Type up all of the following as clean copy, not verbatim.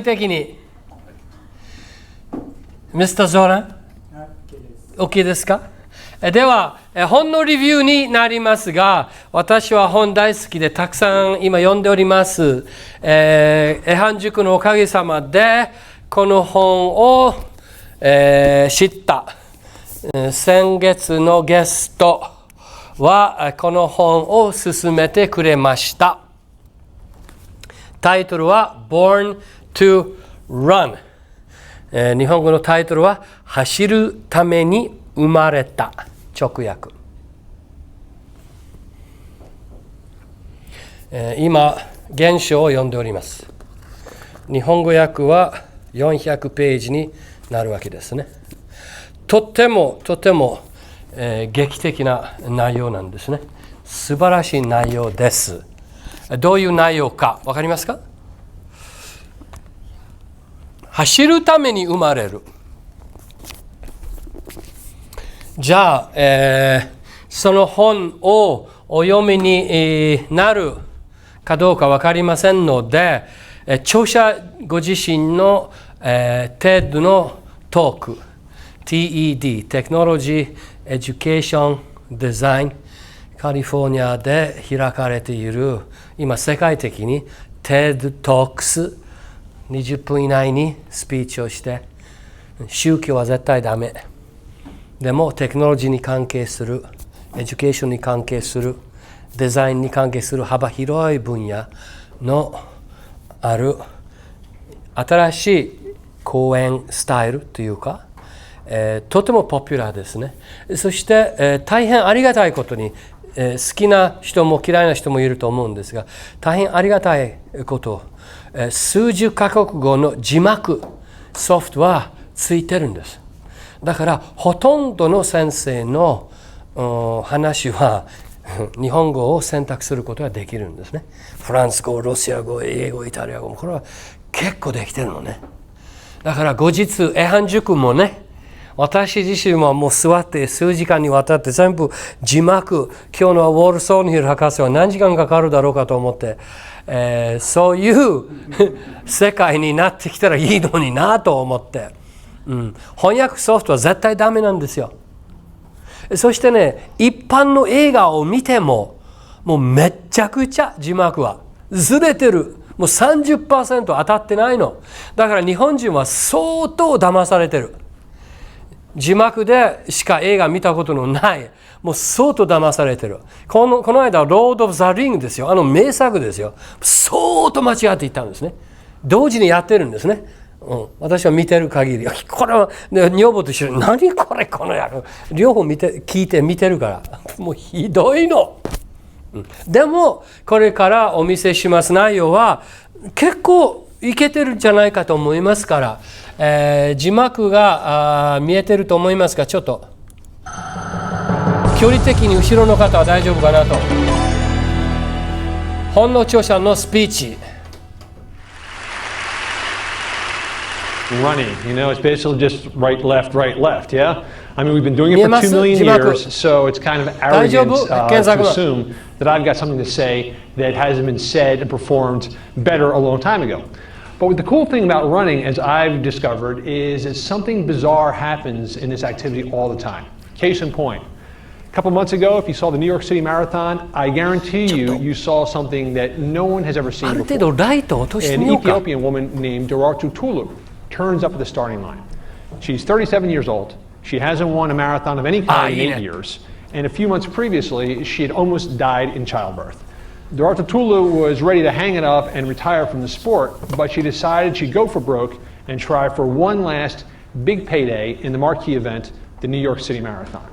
的に、ミスター・ゾーラン、OK ですか？では、本のレビューになりますが、私は本大好きでたくさん今読んでおります。エハン塾のおかげさまで、この本を、知った。先月のゲストはこの本を勧めてくれました。タイトルは Born to Run。日本語のタイトルは走るために生まれた。直訳。今、原書を読んでおります。日本語訳は400ページになるわけですね。とても、劇的な内容なんですね。素晴らしい内容です。どういう内容かわかりますか？走るために生まれる。じゃあ、その本をお読みになるかどうかわかりませんので、著者ご自身の、TED のトーク、TED、テクノロジー、エデュケーション、デザイン、カリフォルニアで開かれている、今世界的に TED Talks、20分以内にスピーチをして、宗教は絶対ダメ。でもテクノロジーに関係する、エデュケーションに関係する、デザインに関係する幅広い分野のある新しい講演スタイルというか、とてもポピュラーですね。そして、大変ありがたいことに、好きな人も嫌いな人もいると思うんですが、大変ありがたいこと、数十カ国語の字幕ソフトはついてるんです。だからほとんどの先生の話は日本語を選択することができるんですね。フランス語、ロシア語、英語、イタリア語もこれは結構できてるのね。だから後日エハン塾もね、私自身はもう座って数時間にわたって全部字幕、今日のウォール・ソーニヒル博士は何時間かかるだろうかと思って、そういう世界になってきたらいいのになと思って、翻訳ソフトは絶対ダメなんですよ。そしてね、一般の映画を見ても、もうめっちゃくちゃ字幕はずれてる。もう 30% 当たってないの。だから日本人は相当騙されてる。字幕でしか映画見たことのない。もう相当騙されてる。この間、ロード・オブ・ザ・リングですよ。名作ですよ。相当間違っていったんですね。同時にやってるんですね。私は見てる限り。これは、女房と一緒に、何これ、この野郎。両方聞いて見てるから。もうひどいの。でも、これからお見せします内容は、結構いけてるんじゃないかと思いますから、字幕が見えてると思いますが、ちょっと距離的に後ろの方は大丈夫かなと。本の著者のスピーチ。Running, it's basically just right, left, yeah? I mean, we've been doing it for 2 million years, so it's kind of arrogant to assume that I've got something to say that hasn't been said and performed better a long time ago. But the cool thing about running, as I've discovered, is that something bizarre happens in this activity all the time. Case in point, a couple months ago, if you saw the New York City Marathon, I guarantee you saw something that no one has ever seen before. An Ethiopian woman named Durartu Tulu turns up at the starting line. She's 37 years old. She hasn't won a marathon of any kind in 8 years. And a few months previously, she had almost died in childbirth. Durartu Tulu was ready to hang it up and retire from the sport, but she decided she'd go for broke and try for one last big payday in the marquee event, the New York City Marathon.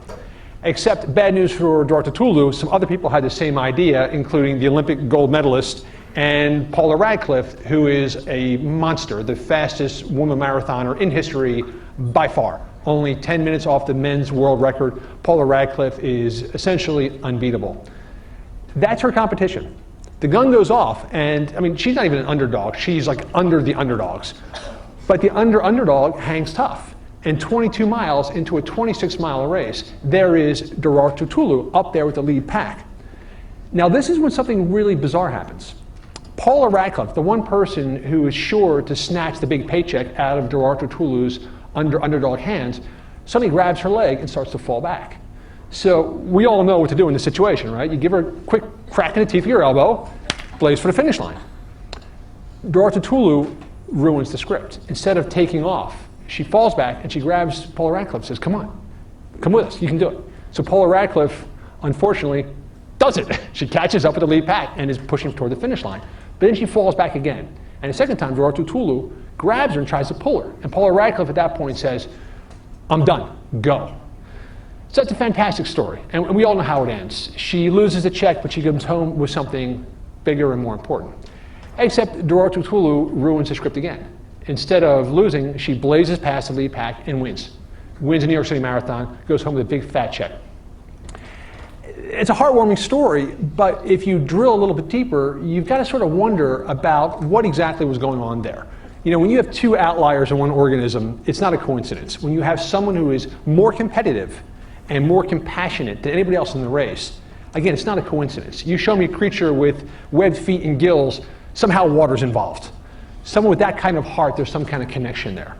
Except bad news for Durartu Tulu, some other people had the same idea, including the Olympic gold medalist and Paula Radcliffe, who is a monster, the fastest woman marathoner in history by far. Only 10 minutes off the men's world record. Paula Radcliffe is essentially unbeatable. That's her competition. The gun goes off, and I mean, she's not even an underdog. She's like under the underdogs. But the underdog hangs tough. And 22 miles into a 26-mile race, there is Durartu Tulu up there with the lead pack. Now, this is when something really bizarre happens. Paula Radcliffe, the one person who is sure to snatch the big paycheck out of Durartu Tulu's underdog hands, suddenly grabs her leg and starts to fall back. So we all know what to do in this situation, right? You give her a quick crack in the teeth with your elbow, blaze for the finish line. Durartu Tulu ruins the script. Instead of taking off, she falls back and she grabs Paula Radcliffe and says, come on, come with us, you can do it. So Paula Radcliffe, unfortunately, does it. She catches up with the lead pack and is pushing toward the finish line. But then she falls back again. And the second time, Durartu Tulu grabs her and tries to pull her. And Paula Radcliffe at that point says, I'm done, go. So that's a fantastic story, and we all know how it ends. She loses the check, but she comes home with something bigger and more important. Except Durartu Tulu ruins the script again. Instead of losing, she blazes past the lead pack and wins. Wins the New York City Marathon, goes home with a big fat check. It's a heartwarming story, but if you drill a little bit deeper, you've got to sort of wonder about what exactly was going on there. You know, when you have two outliers in one organism, it's not a coincidence. When you have someone who is more competitive and more compassionate than anybody else in the race, again, it's not a coincidence. You show me a creature with webbed feet and gills, somehow water's involved. Someone with that kind of heart, there's some kind of connection there.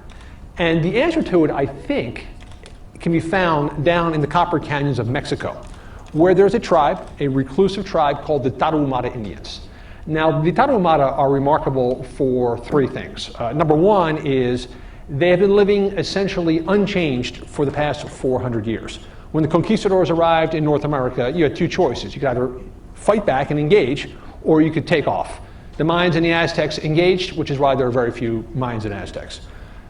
And the answer to it, I think, can be found down in the copper canyons of Mexico, where there's a tribe, a reclusive tribe called the Tarahumara Indians. Now, the Tarahumara are remarkable for three things. Number one is they have been living essentially unchanged for the past 400 years. When the conquistadors arrived in North America, you had two choices. You could either fight back and engage, or you could take off. The Mayans and the Aztecs engaged, which is why there are very few Mayans and Aztecs.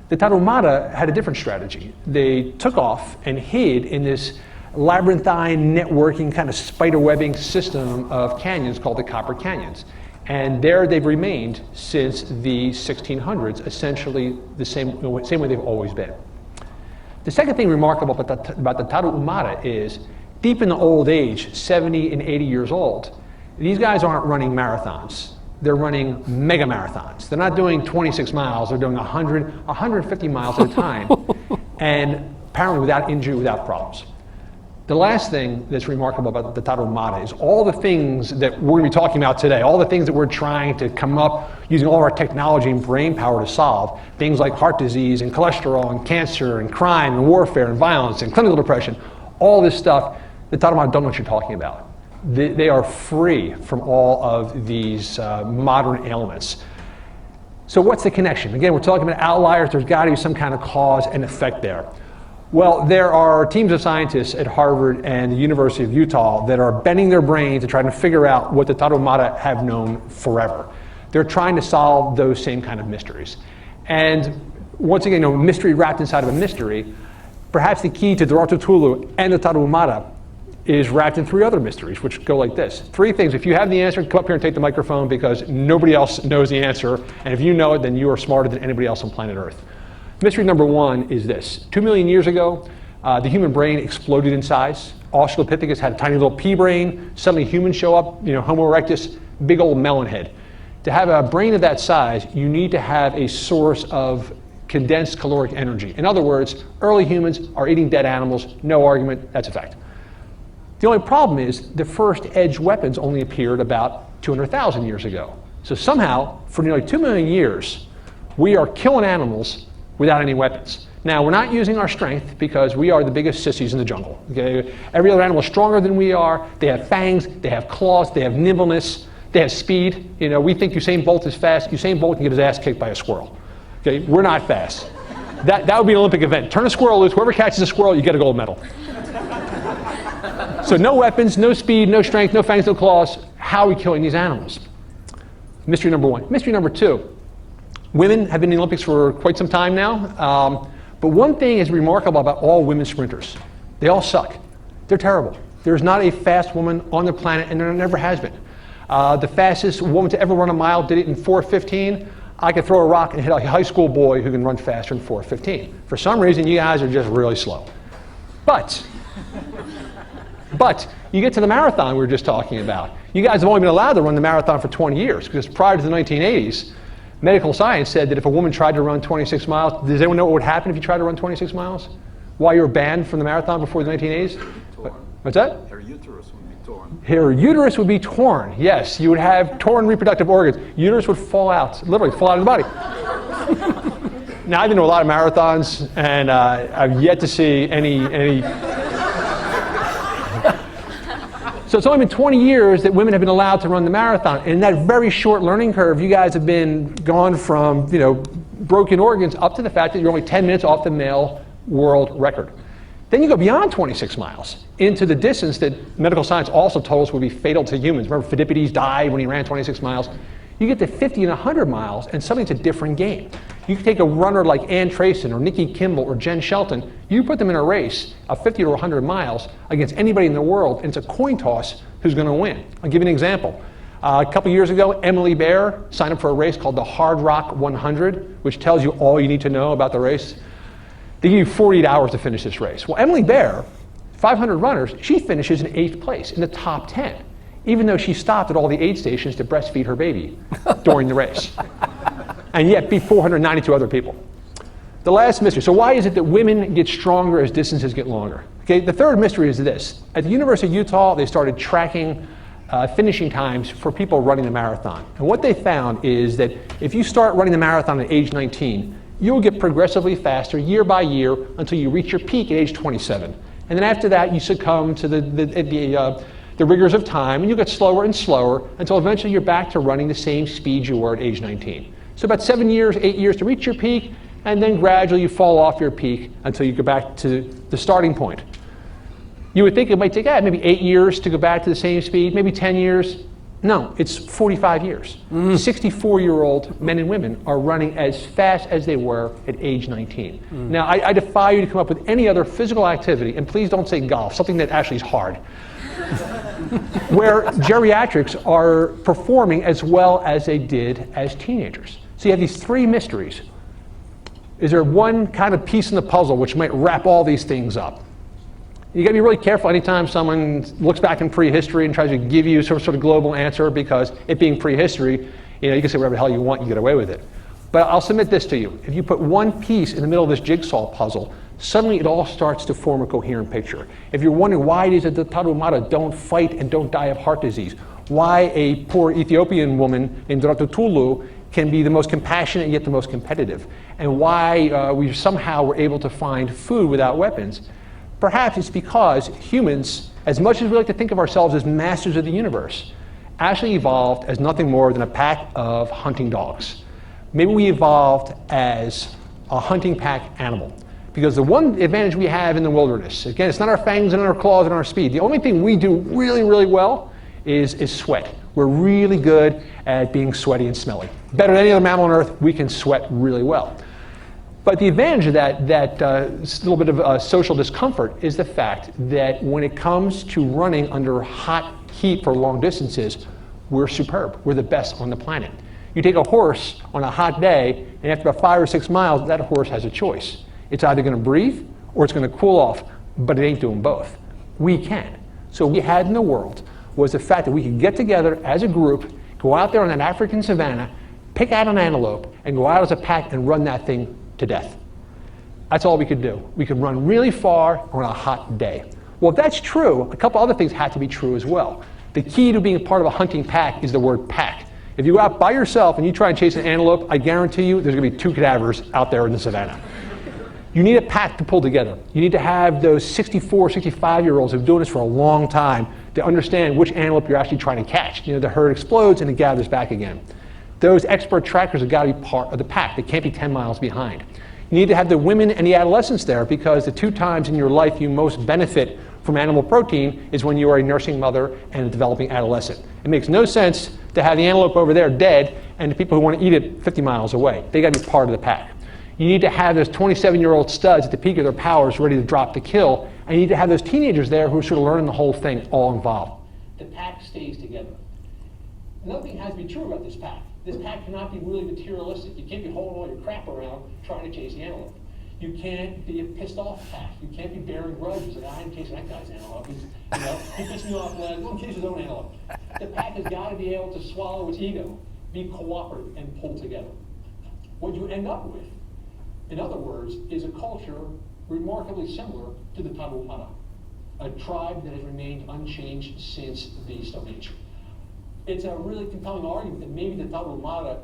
The Tarahumara had a different strategy. They took off and hid in this labyrinthine, networking, kind of spider-webbing system of canyons called the Copper Canyons. And there they've remained since the 1600s, essentially the same way they've always been. The second thing remarkable about the Tarahumara is, deep in the old age, 70 and 80 years old, these guys aren't running marathons. They're running mega marathons. They're not doing 26 miles, they're doing 100, 150 miles at a time, and apparently without injury, without problems. The last thing that's remarkable about the Tarahumara is all the things that we're going to be talking about today, all the things that we're trying to come up using all of our technology and brain power to solve, things like heart disease and cholesterol and cancer and crime and warfare and violence and clinical depression, all this stuff, the Tarahumara don't know what you're talking about. They are free from all of these modern ailments. So what's the connection? Again, we're talking about outliers. There's got to be some kind of cause and effect there. Well, there are teams of scientists at Harvard and the University of Utah that are bending their brains to try to figure out what the Tarahumara have known forever. They're trying to solve those same kind of mysteries. And once again, mystery wrapped inside of a mystery, perhaps the key to Durartu Tulu and the Tarahumara is wrapped in three other mysteries, which go like this. Three things. If you have the answer, come up here and take the microphone, because nobody else knows the answer. And if you know it, then you are smarter than anybody else on planet Earth. Mystery number one is this. 2 million years ago, the human brain exploded in size. Australopithecus had a tiny little pea brain. Suddenly humans show up, Homo erectus, big old melon head. To have a brain of that size, you need to have a source of condensed caloric energy. In other words, early humans are eating dead animals. No argument, that's a fact. The only problem is the first edged weapons only appeared about 200,000 years ago. So somehow, for nearly 2 million years, we are killing animals without any weapons. Now, we're not using our strength because we are the biggest sissies in the jungle. Okay? Every other animal is stronger than we are. They have fangs, they have claws, they have nimbleness, they have speed. We think Usain Bolt is fast. Usain Bolt can get his ass kicked by a squirrel. Okay? We're not fast. That would be an Olympic event. Turn a squirrel loose. Whoever catches a squirrel, you get a gold medal. So no weapons, no speed, no strength, no fangs, no claws. How are we killing these animals? Mystery number one. Mystery number two. Women have been in the Olympics for quite some time now. But one thing is remarkable about all women sprinters. They all suck. They're terrible. There's not a fast woman on the planet, and there never has been. The fastest woman to ever run a mile did it in 4:15. I could throw a rock and hit a high school boy who can run faster in 4:15. For some reason, you guys are just really slow. But you get to the marathon we were just talking about. You guys have only been allowed to run the marathon for 20 years, because prior to the 1980s, medical science said that if a woman tried to run 26 miles, does anyone know what would happen if you tried to run 26 miles? Why you were banned from the marathon before the 1980s? What's that? Her uterus would be torn. Her uterus would be torn. Yes, you would have torn reproductive organs. Uterus would fall out, literally fall out of the body. Now, I've been to a lot of marathons, and I've yet to see any. So it's only been 20 years that women have been allowed to run the marathon. And in that very short learning curve, you guys have been gone from, broken organs up to the fact that you're only 10 minutes off the male world record. Then you go beyond 26 miles into the distance that medical science also told us would be fatal to humans. Remember, Phidippides died when he ran 26 miles. You get to 50 and 100 miles, and suddenly it's a different game. You can take a runner like Ann Trayson or Nikki Kimball or Jen Shelton, you put them in a race of 50 or 100 miles against anybody in the world, and it's a coin toss who's going to win. I'll give you an example. A couple years ago, Emily Bear signed up for a race called the Hard Rock 100, which tells you all you need to know about the race. They give you 48 hours to finish this race. Well, Emily Bear, 500 runners, she finishes in 8th place in the top 10, even though she stopped at all the aid stations to breastfeed her baby during the race, and yet beat 492 other people. The last mystery. So why is it that women get stronger as distances get longer? Okay, the third mystery is this. At the University of Utah, they started tracking finishing times for people running the marathon. And what they found is that if you start running the marathon at age 19, you'll get progressively faster year by year until you reach your peak at age 27. And then after that, you succumb to the rigors of time, and you get slower and slower until eventually you're back to running the same speed you were at age 19. So about 7 years, 8 years to reach your peak, and then gradually you fall off your peak until you go back to the starting point. You would think it might take maybe 8 years to go back to the same speed, maybe 10 years. No, it's 45 years. 64-year-old men and women are running as fast as they were at age 19. Now, I defy you to come up with any other physical activity, and please don't say golf, something that actually is hard, where geriatrics are performing as well as they did as teenagers. So you have these three mysteries. Is there one kind of piece in the puzzle which might wrap all these things up? You got to be really careful anytime someone looks back in prehistory and tries to give you some sort of global answer, because it being prehistory, you can say whatever the hell you want, you get away with it. But I'll submit this to you. If you put one piece in the middle of this jigsaw puzzle, suddenly it all starts to form a coherent picture. If you're wondering why it is that the Tarahumara don't fight and don't die of heart disease, why a poor Ethiopian woman named Ratutulu can be the most compassionate yet the most competitive, and why we somehow were able to find food without weapons, perhaps it's because humans, as much as we like to think of ourselves as masters of the universe, actually evolved as nothing more than a pack of hunting dogs. Maybe we evolved as a hunting pack animal. Because the one advantage we have in the wilderness, again, it's not our fangs and our claws and our speed. The only thing we do really, really well is sweat. We're really good at being sweaty and smelly. Better than any other mammal on Earth, we can sweat really well. But the advantage of that little bit of social discomfort is the fact that when it comes to running under hot heat for long distances, we're superb. We're the best on the planet. You take a horse on a hot day, and after about 5 or 6 miles, that horse has a choice. It's either going to breathe or it's going to cool off, but it ain't doing both. We can. So what we had in the world was the fact that we could get together as a group, go out there on an African savanna, pick out an antelope, and go out as a pack and run that thing to death. That's all we could do. We could run really far on a hot day. Well, if that's true, a couple other things have to be true as well. The key to being part of a hunting pack is the word pack. If you go out by yourself and you try and chase an antelope, I guarantee you there's going to be 2 cadavers out there in the savannah. You need a pack to pull together. You need to have those 64, 65-year-olds who've been doing this for a long time to understand which antelope you're actually trying to catch. The herd explodes and it gathers back again. Those expert trackers have got to be part of the pack. They can't be 10 miles behind. You need to have the women and the adolescents there, because the 2 times in your life you most benefit from animal protein is when you are a nursing mother and a developing adolescent. It makes no sense to have the antelope over there dead and the people who want to eat it 50 miles away. They got to be part of the pack. You need to have those 27-year-old studs at the peak of their powers ready to drop the kill, and you need to have those teenagers there who are sort of learning the whole thing all involved. The pack stays together. Another thing has to be true about this pack. This pack cannot be really materialistic. You can't be hauling all your crap around trying to chase the antelope. You can't be a pissed off pack. You can't be bearing grudges. Like, I'm chasing that guy's antelope. He pissed me off. Go and chase his own antelope. The pack has got to be able to swallow its ego, be cooperative, and pull together. What you end up with, in other words, is a culture remarkably similar to the Tarahumara. a tribe that has remained unchanged since the Stone Age. It's a really compelling argument that maybe the Tarahumara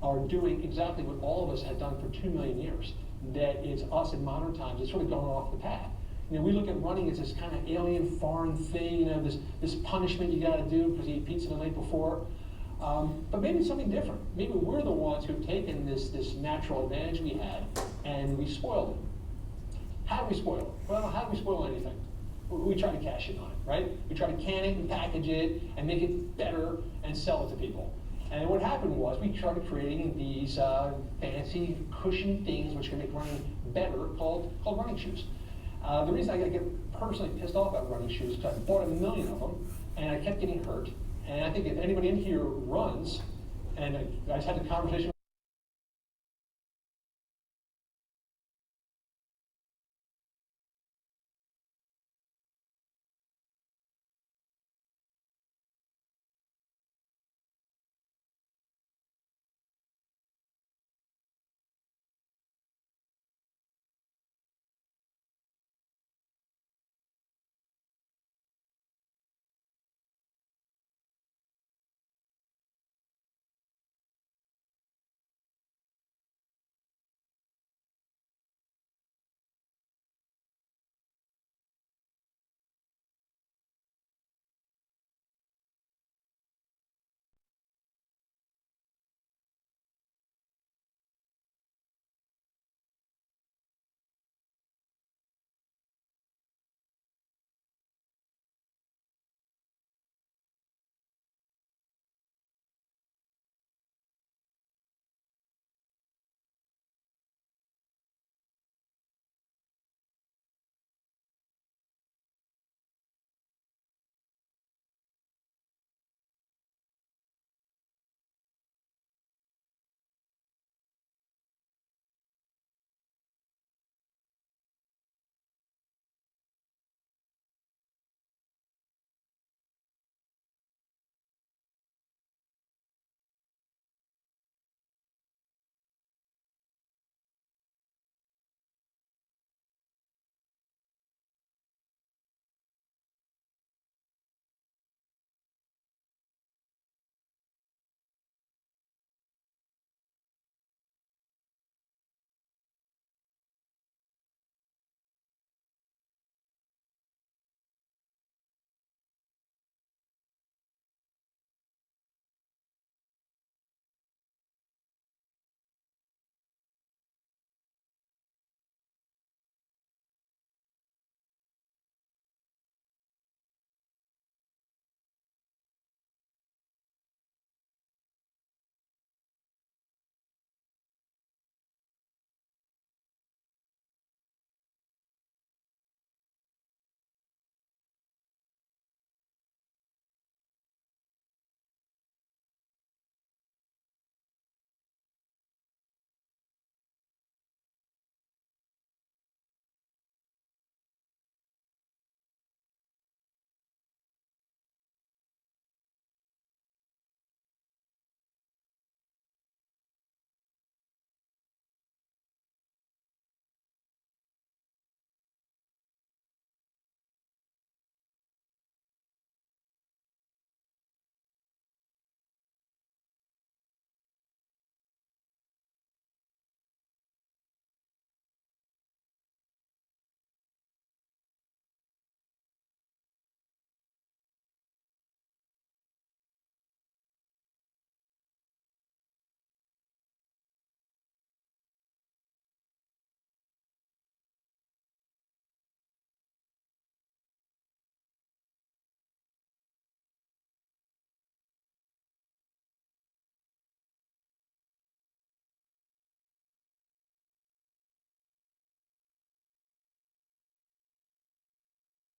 are doing exactly what all of us have done for 2 million years, that it's us in modern times, it's sort of going off the path. You know, we look at running as this kind of alien, foreign thing, you know, this punishment you got to do because you ate pizza the night before. But maybe it's something different. Maybe we're the ones who've taken this natural advantage we had and we spoiled it. How do we spoil it? Well, how do we spoil anything? We try to cash in on it, right? We try to can it and package it and make it better and sell it to people. And what happened was we started creating these fancy, cushiony things which can make running better called running shoes. The reason I get personally pissed off about running shoes is because I bought 1 million of them and I kept getting hurt. And I think if anybody in here runs, and I just had the conversation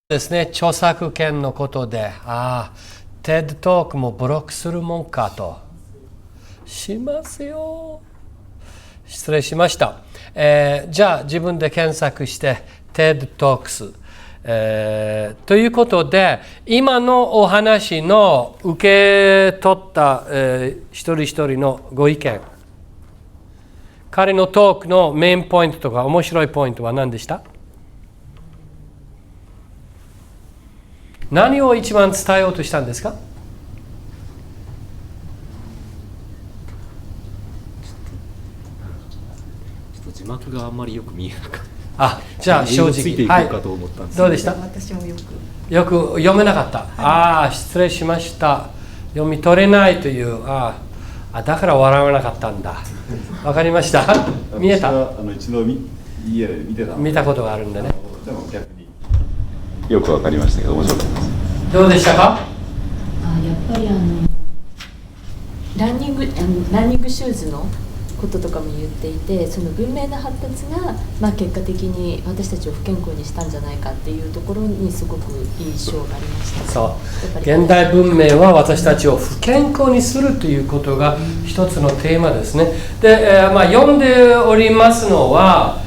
ですね、著作権のことで、TED トークもブロックするもんかと。しますよ。失礼しました。じゃあ自分で検索して TED トークス。ということで、今のお話の受け取った、一人一人のご意見。彼のトークのメインポイントとか面白いポイントは何でした？何を一番伝えようとしたんですか？字幕があんまりよく見えなかった。じゃあ正直ついていこうかと思ったんですけど、どうでした？私もよく読めなかった。失礼しました。読み取れないという。だから笑わなかったんだ。わかりました？見えた？一度家で見たことがあるんでね。でも逆によくわかりましたけど面白かったです。どうでしたか？やっぱりランニングシューズのこととかも言っていて、その文明の発達が、結果的に私たちを不健康にしたんじゃないかっていうところにすごく印象がありました。そう現代文明は私たちを不健康にするということが一つのテーマですね。で、読んでおりますのは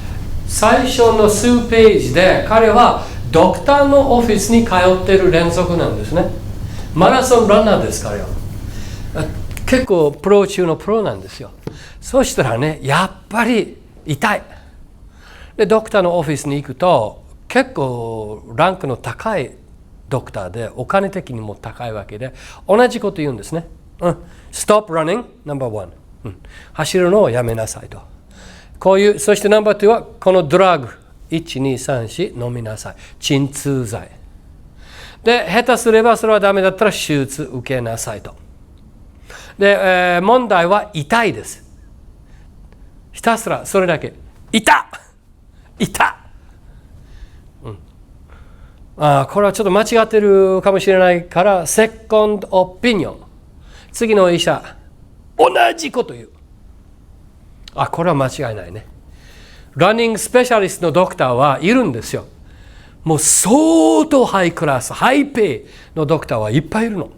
最初の数ページで、彼はドクターのオフィスに通っている連続なんですね。マラソンランナーです、彼は。結構プロ中のプロなんですよ。そうしたらね、やっぱり痛い。で、ドクターのオフィスに行くと、結構ランクの高いドクターで、お金的にも高いわけで、同じこと言うんですね。Stop running, number one、走るのをやめなさいと。こういう、そしてナンバー2は、このドラッグ、1、2、3、4、飲みなさい。鎮痛剤。で、下手すればそれはダメだったら手術受けなさいと。で、問題は痛いです。ひたすらそれだけ。痛これはちょっと間違ってるかもしれないから、セコンドオピニオン。次の医者、同じこと言う。これは間違いないね。ランニングスペシャリストのドクターはいるんですよ。もう相当ハイクラス、ハイペイのドクターはいっぱいいるの。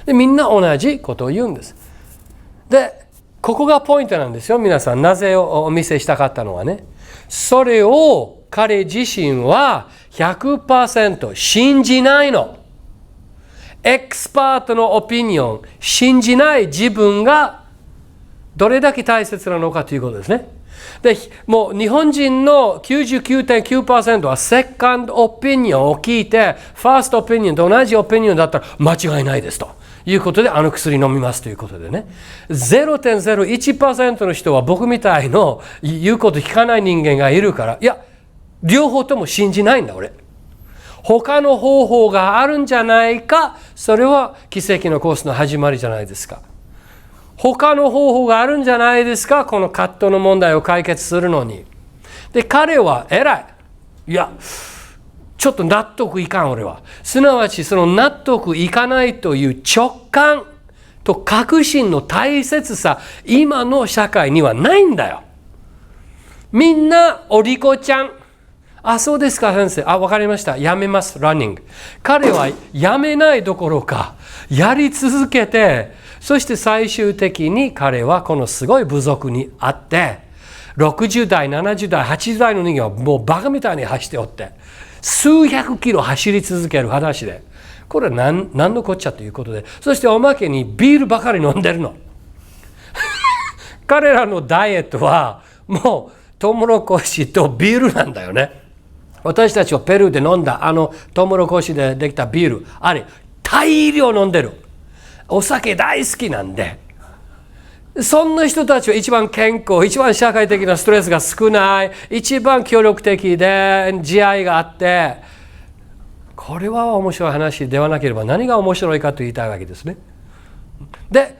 で、みんな同じことを言うんです。で、ここがポイントなんですよ。皆さん、なぜお見せしたかったのはね。それを彼自身は 100% 信じないの。エキスパートのオピニオン、信じない自分がどれだけ大切なのかということですね。で、もう日本人の 99.9% はセカンドオピニオンを聞いて、ファーストオピニオンと同じオピニオンだったら間違いないですということで、薬飲みますということでね。0.01% の人は僕みたいの言うこと聞かない人間がいるから、いや、両方とも信じないんだ俺。他の方法があるんじゃないか、それは奇跡のコースの始まりじゃないですか。他の方法があるんじゃないですか、この葛藤の問題を解決するのに。で、彼は偉い。いや、ちょっと納得いかん俺は。すなわちその納得いかないという直感と確信の大切さ、今の社会にはないんだよ。みんなお利口ちゃん。そうですか先生。わかりました。やめます、ランニング。彼はやめないどころか、やり続けて、そして最終的に彼はこのすごい部族にあって、60代、70代、80代の人間はもうバカみたいに走っておって、数百キロ走り続ける裸足で、これは何のこっちゃということで、そしておまけにビールばかり飲んでるの。彼らのダイエットはもうトウモロコシとビールなんだよね。私たちはペルーで飲んだトウモロコシでできたビール、あれ大量飲んでる。お酒大好きなんで、そんな人たちは一番健康、一番社会的なストレスが少ない、一番協力的で慈愛があって、これは面白い話ではなければ何が面白いかと言いたいわけですね。で、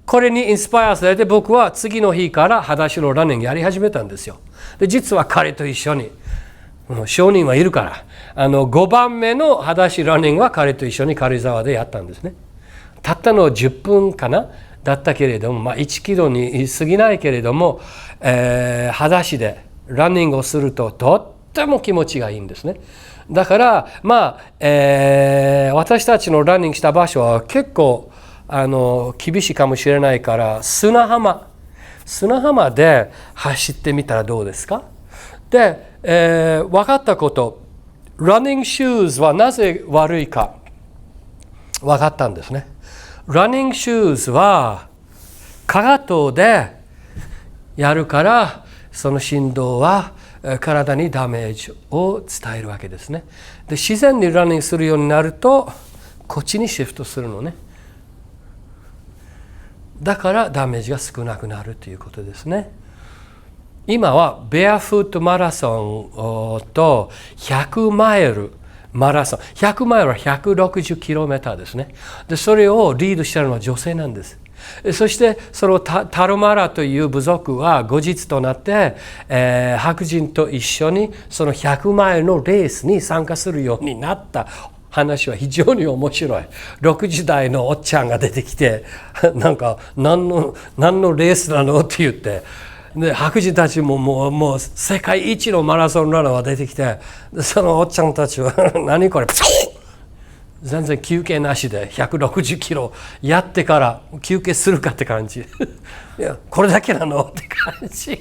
これにインスパイアされて僕は次の日から裸足のランニングやり始めたんですよ。で、実は彼と一緒に、証人はいるから、5番目の裸足ランニングは彼と一緒に軽井沢でやったんですね。たったの10分かなだったけれども、1キロに過ぎないけれども、裸足でランニングをするととっても気持ちがいいんですね。だから私たちのランニングした場所は結構厳しいかもしれないから、砂浜で走ってみたらどうですか。で、分かったこと、ランニングシューズはなぜ悪いか分かったんですね。ランニングシューズはかかとでやるから、その振動は体にダメージを伝えるわけですね。で、自然にランニングするようになるとこっちにシフトするのね。だからダメージが少なくなるということですね。今はベアフットマラソンと100マイルマラソン、100マイルは 160km ですね。で、それをリードしているのは女性なんです。そしてそのタルマラという部族は後日となって、白人と一緒にその100マイルのレースに参加するようになった話は非常に面白い。60代のおっちゃんが出てきて、なんか何のレースなのって言って、で白人たちももう世界一のマラソンランナーが出てきて、そのおっちゃんたちは何これ全然休憩なしで160キロやってから休憩するかって感じ。いや、これだけなのって感じ。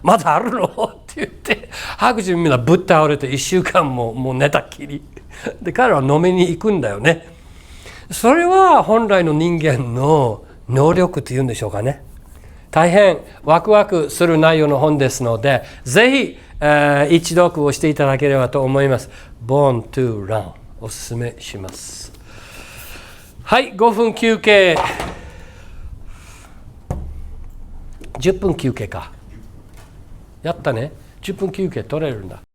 まだあるのって言って、白人みんなぶっ倒れて1週間もう寝たっきり。で、彼は飲みに行くんだよね。それは本来の人間の能力っていうんでしょうかね。大変ワクワクする内容の本ですので、ぜひ、一読をしていただければと思います。Born to Run おすすめします。はい、5分休憩。10分休憩か。やったね。10分休憩取れるんだ。